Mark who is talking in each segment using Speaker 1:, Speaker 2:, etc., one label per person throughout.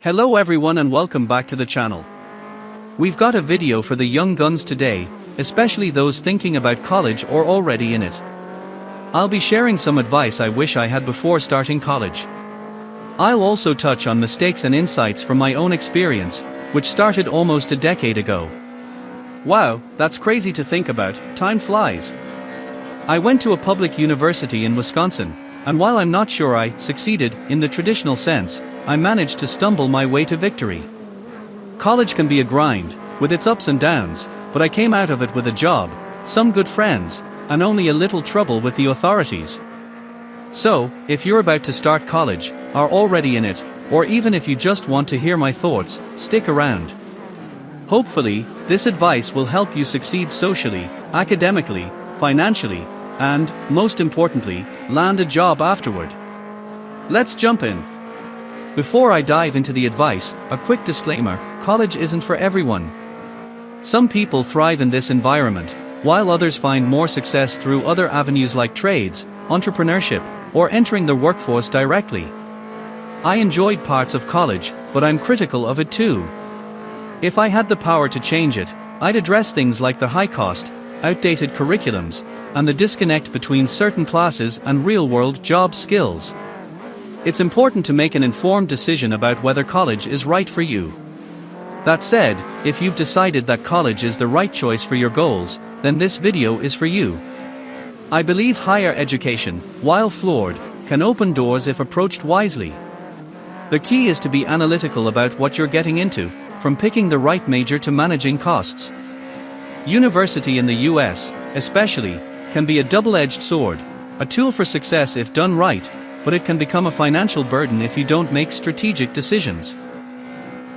Speaker 1: Hello everyone and welcome back to the channel. We've got a video for the young guns today, especially those thinking about college or already in it. I'll be sharing some advice I wish I had before starting college. I'll also touch on mistakes and insights from my own experience, which started almost a decade ago. Wow, that's crazy to think about, time flies. I went to a public university in Wisconsin, and while I'm not sure I succeeded in the traditional sense, I managed to stumble my way to victory. College can be a grind, with its ups and downs, but I came out of it with a job, some good friends, and only a little trouble with the authorities. So, if you're about to start college, are already in it, or even if you just want to hear my thoughts, stick around. Hopefully, this advice will help you succeed socially, academically, financially, and, most importantly, land a job afterward. Let's jump in. Before I dive into the advice, a quick disclaimer: college isn't for everyone. Some people thrive in this environment, while others find more success through other avenues like trades, entrepreneurship, or entering the workforce directly. I enjoyed parts of college, but I'm critical of it too. If I had the power to change it, I'd address things like the high cost, outdated curriculums, and the disconnect between certain classes and real-world job skills. It's important to make an informed decision about whether college is right for you. That said, if you've decided that college is the right choice for your goals, then this video is for you. I believe higher education, while flawed, can open doors if approached wisely. The key is to be analytical about what you're getting into, from picking the right major to managing costs. University in the US, especially, can be a double-edged sword, a tool for success if done right, but it can become a financial burden if you don't make strategic decisions.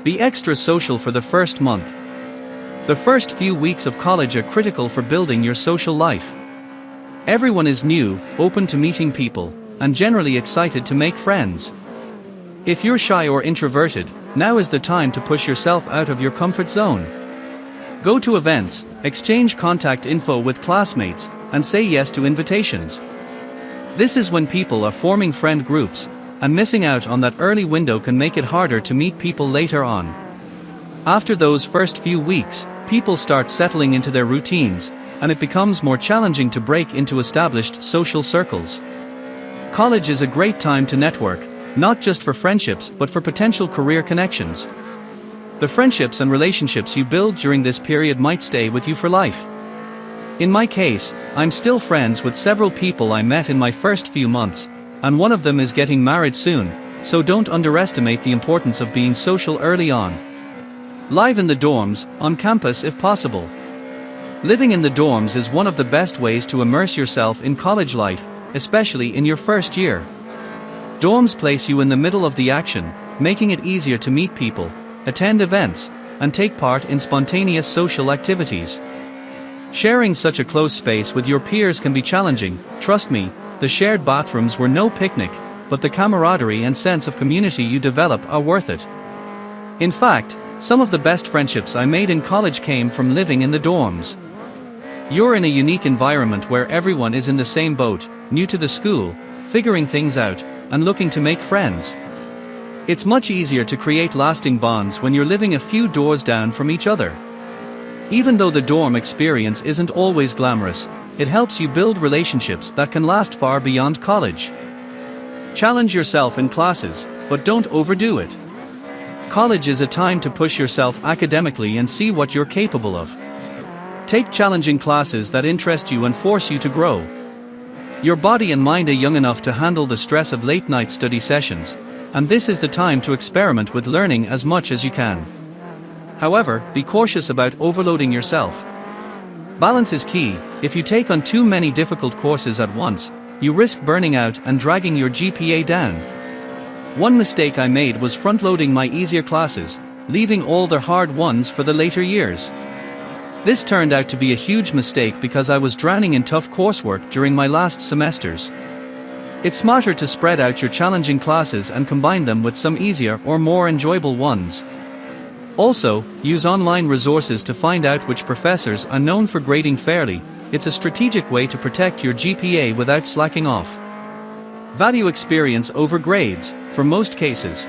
Speaker 1: Be extra social for the first month. The first few weeks of college are critical for building your social life. Everyone is new, open to meeting people, and generally excited to make friends. If you're shy or introverted, now is the time to push yourself out of your comfort zone. Go to events, exchange contact info with classmates, and say yes to invitations. This is when people are forming friend groups, and missing out on that early window can make it harder to meet people later on. After those first few weeks, people start settling into their routines, and it becomes more challenging to break into established social circles. College is a great time to network, not just for friendships but for potential career connections. The friendships and relationships you build during this period might stay with you for life. In my case, I'm still friends with several people I met in my first few months, and one of them is getting married soon, so don't underestimate the importance of being social early on. Live in the dorms, on campus if possible. Living in the dorms is one of the best ways to immerse yourself in college life, especially in your first year. Dorms place you in the middle of the action, making it easier to meet people, attend events, and take part in spontaneous social activities. Sharing such a close space with your peers can be challenging. Trust me, the shared bathrooms were no picnic, but the camaraderie and sense of community you develop are worth it. In fact, some of the best friendships I made in college came from living in the dorms. You're in a unique environment where everyone is in the same boat, new to the school, figuring things out, and looking to make friends. It's much easier to create lasting bonds when you're living a few doors down from each other. Even though the dorm experience isn't always glamorous, it helps you build relationships that can last far beyond college. Challenge yourself in classes, but don't overdo it. College is a time to push yourself academically and see what you're capable of. Take challenging classes that interest you and force you to grow. Your body and mind are young enough to handle the stress of late-night study sessions, and this is the time to experiment with learning as much as you can. However, be cautious about overloading yourself. Balance is key. If you take on too many difficult courses at once, you risk burning out and dragging your GPA down. One mistake I made was front-loading my easier classes, leaving all the hard ones for the later years. This turned out to be a huge mistake because I was drowning in tough coursework during my last semesters. It's smarter to spread out your challenging classes and combine them with some easier or more enjoyable ones. Also, use online resources to find out which professors are known for grading fairly. It's a strategic way to protect your GPA without slacking off. Value experience over grades, for most cases.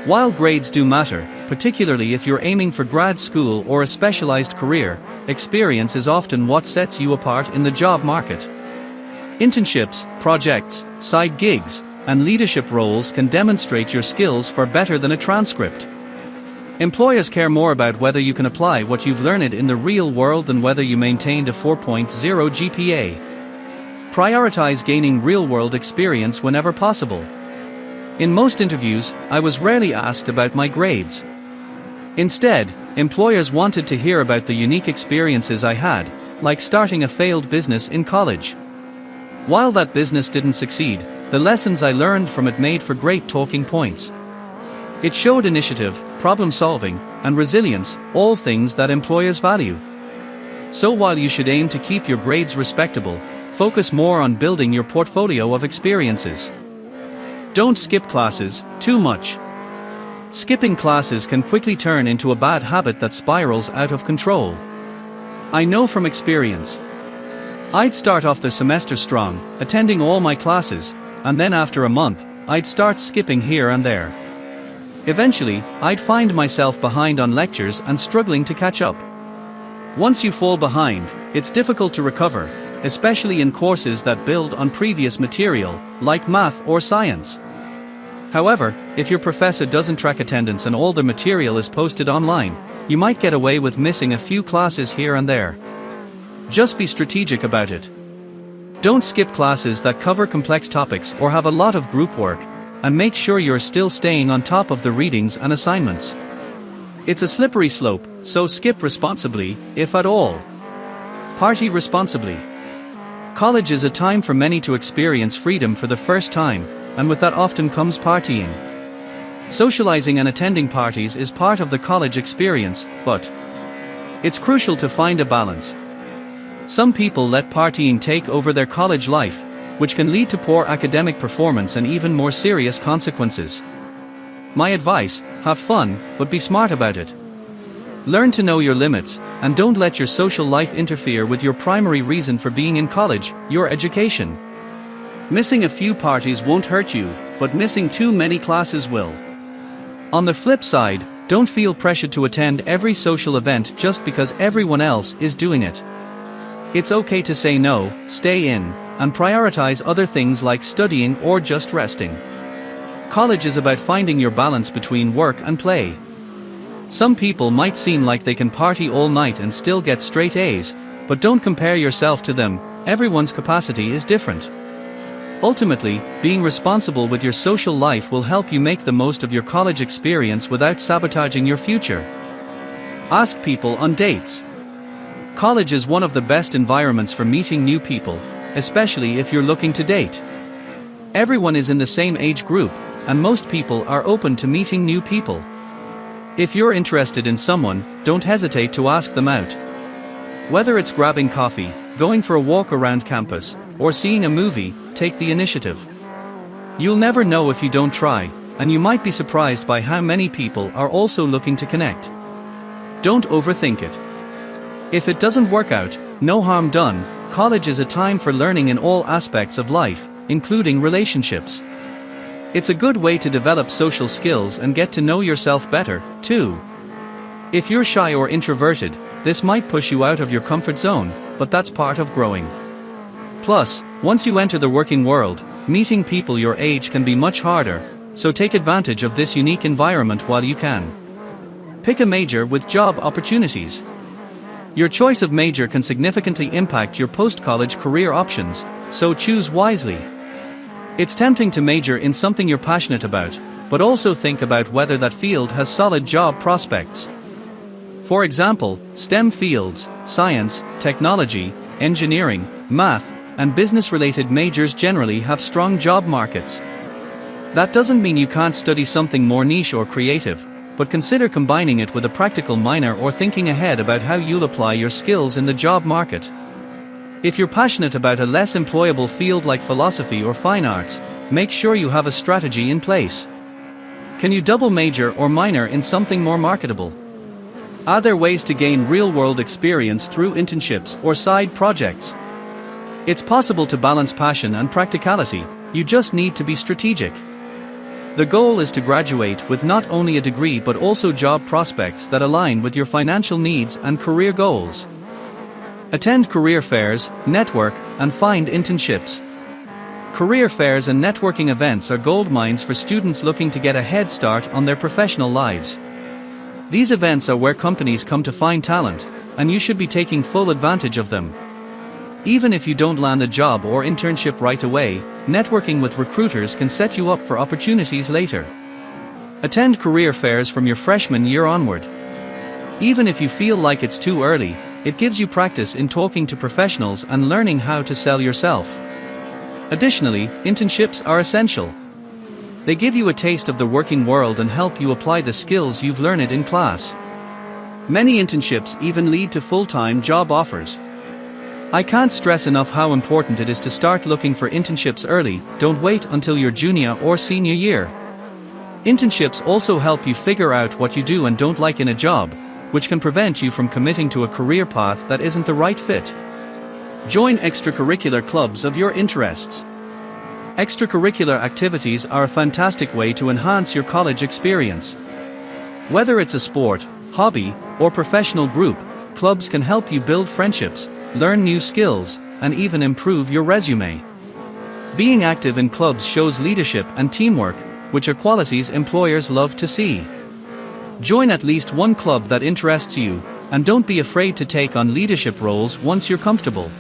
Speaker 1: While grades do matter, particularly if you're aiming for grad school or a specialized career, experience is often what sets you apart in the job market. Internships, projects, side gigs, and leadership roles can demonstrate your skills far better than a transcript. Employers care more about whether you can apply what you've learned in the real world than whether you maintained a 4.0 GPA. Prioritize gaining real-world experience whenever possible. In most interviews, I was rarely asked about my grades. Instead, employers wanted to hear about the unique experiences I had, like starting a failed business in college. While that business didn't succeed, the lessons I learned from it made for great talking points. It showed initiative, problem solving, and resilience, all things that employers value. So while you should aim to keep your grades respectable, focus more on building your portfolio of experiences. Don't skip classes too much. Skipping classes can quickly turn into a bad habit that spirals out of control. I know from experience. I'd start off the semester strong, attending all my classes, and then after a month, I'd start skipping here and there. Eventually, I'd find myself behind on lectures and struggling to catch up. Once you fall behind, it's difficult to recover, especially in courses that build on previous material, like math or science. However, if your professor doesn't track attendance and all the material is posted online, you might get away with missing a few classes here and there. Just be strategic about it. Don't skip classes that cover complex topics or have a lot of group work, and make sure you're still staying on top of the readings and assignments. It's a slippery slope, so skip responsibly, if at all. Party responsibly. College is a time for many to experience freedom for the first time, and with that often comes partying. Socializing and attending parties is part of the college experience, but it's crucial to find a balance. Some people let partying take over their college life, which can lead to poor academic performance and even more serious consequences. My advice: have fun, but be smart about it. Learn to know your limits, and don't let your social life interfere with your primary reason for being in college, your education. Missing a few parties won't hurt you, but missing too many classes will. On the flip side, don't feel pressured to attend every social event just because everyone else is doing it. It's okay to say no, stay in, and prioritize other things like studying or just resting. College is about finding your balance between work and play. Some people might seem like they can party all night and still get straight A's, but don't compare yourself to them. Everyone's capacity is different. Ultimately, being responsible with your social life will help you make the most of your college experience without sabotaging your future. Ask people on dates. College is one of the best environments for meeting new people, especially if you're looking to date. Everyone is in the same age group, and most people are open to meeting new people. If you're interested in someone, don't hesitate to ask them out. Whether it's grabbing coffee, going for a walk around campus, or seeing a movie, take the initiative. You'll never know if you don't try, and you might be surprised by how many people are also looking to connect. Don't overthink it. If it doesn't work out, no harm done. College is a time for learning in all aspects of life, including relationships. It's a good way to develop social skills and get to know yourself better, too. If you're shy or introverted, this might push you out of your comfort zone, but that's part of growing. Plus, once you enter the working world, meeting people your age can be much harder, so take advantage of this unique environment while you can. Pick a major with job opportunities. Your choice of major can significantly impact your post-college career options, so choose wisely. It's tempting to major in something you're passionate about, but also think about whether that field has solid job prospects. For example, STEM fields, science, technology, engineering, math, and business-related majors generally have strong job markets. That doesn't mean you can't study something more niche or creative, but consider combining it with a practical minor or thinking ahead about how you'll apply your skills in the job market. If you're passionate about a less employable field like philosophy or fine arts, make sure you have a strategy in place. Can you double major or minor in something more marketable? Are there ways to gain real-world experience through internships or side projects? It's possible to balance passion and practicality, you just need to be strategic. The goal is to graduate with not only a degree but also job prospects that align with your financial needs and career goals. Attend career fairs, network, and find internships. Career fairs and networking events are goldmines for students looking to get a head start on their professional lives. These events are where companies come to find talent, and you should be taking full advantage of them. Even if you don't land a job or internship right away, networking with recruiters can set you up for opportunities later. Attend career fairs from your freshman year onward. Even if you feel like it's too early, it gives you practice in talking to professionals and learning how to sell yourself. Additionally, internships are essential. They give you a taste of the working world and help you apply the skills you've learned in class. Many internships even lead to full-time job offers. I can't stress enough how important it is to start looking for internships early. Don't wait until your junior or senior year. Internships also help you figure out what you do and don't like in a job, which can prevent you from committing to a career path that isn't the right fit. Join extracurricular clubs of your interests. Extracurricular activities are a fantastic way to enhance your college experience. Whether it's a sport, hobby, or professional group, clubs can help you build friendships, learn new skills, and even improve your resume. Being active in clubs shows leadership and teamwork, which are qualities employers love to see. Join at least one club that interests you, and don't be afraid to take on leadership roles once you're comfortable.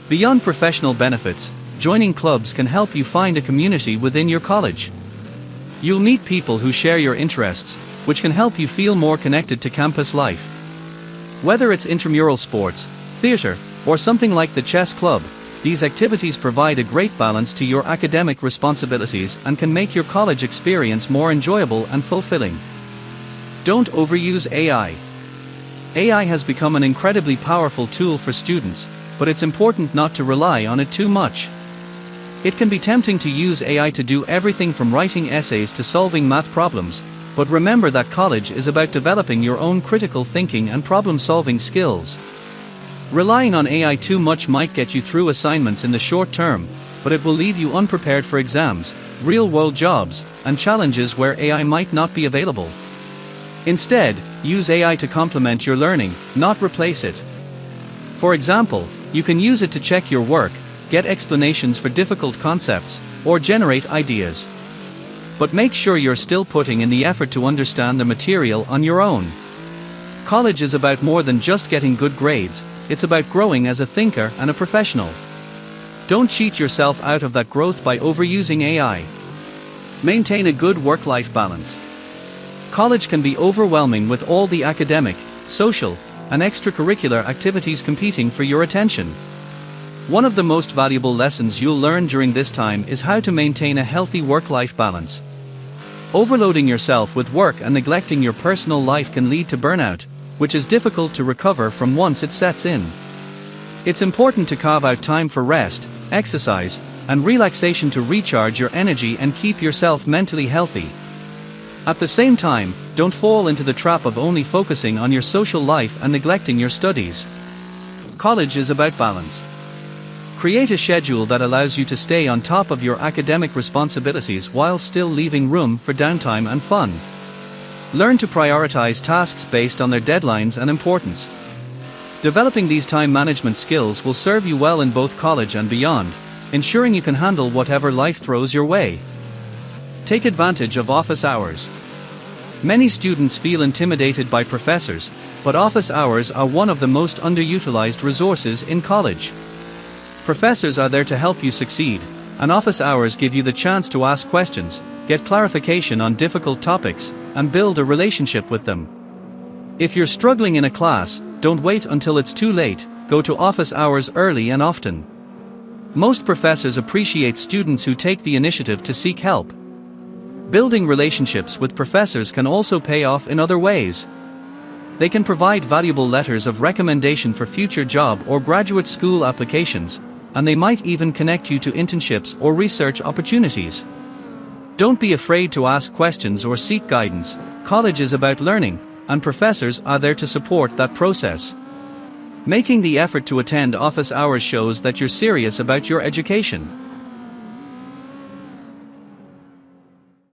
Speaker 1: Beyond professional benefits, joining clubs can help you find a community within your college. You'll meet people who share your interests, which can help you feel more connected to campus life. Whether it's intramural sports, theater, or something like the chess club, these activities provide a great balance to your academic responsibilities and can make your college experience more enjoyable and fulfilling. Don't overuse AI. AI has become an incredibly powerful tool for students, but it's important not to rely on it too much. It can be tempting to use AI to do everything from writing essays to solving math problems, but remember that college is about developing your own critical thinking and problem-solving skills. Relying on AI too much might get you through assignments in the short term, but it will leave you unprepared for exams, real-world jobs, and challenges where AI might not be available. Instead, use AI to complement your learning, not replace it. For example, you can use it to check your work, get explanations for difficult concepts, or generate ideas. But make sure you're still putting in the effort to understand the material on your own. College is about more than just getting good grades, it's about growing as a thinker and a professional. Don't cheat yourself out of that growth by overusing AI. Maintain a good work-life balance. College can be overwhelming with all the academic, social, and extracurricular activities competing for your attention. One of the most valuable lessons you'll learn during this time is how to maintain a healthy work-life balance. Overloading yourself with work and neglecting your personal life can lead to burnout, which is difficult to recover from once it sets in. It's important to carve out time for rest, exercise, and relaxation to recharge your energy and keep yourself mentally healthy. At the same time, don't fall into the trap of only focusing on your social life and neglecting your studies. College is about balance. Create a schedule that allows you to stay on top of your academic responsibilities while still leaving room for downtime and fun. Learn to prioritize tasks based on their deadlines and importance. Developing these time management skills will serve you well in both college and beyond, ensuring you can handle whatever life throws your way. Take advantage of office hours. Many students feel intimidated by professors, but office hours are one of the most underutilized resources in college. Professors are there to help you succeed, and office hours give you the chance to ask questions, get clarification on difficult topics, and build a relationship with them. If you're struggling in a class, don't wait until it's too late, go to office hours early and often. Most professors appreciate students who take the initiative to seek help. Building relationships with professors can also pay off in other ways. They can provide valuable letters of recommendation for future job or graduate school applications, and they might even connect you to internships or research opportunities. Don't be afraid to ask questions or seek guidance. College is about learning, and professors are there to support that process. Making the effort to attend office hours shows that you're serious about your education.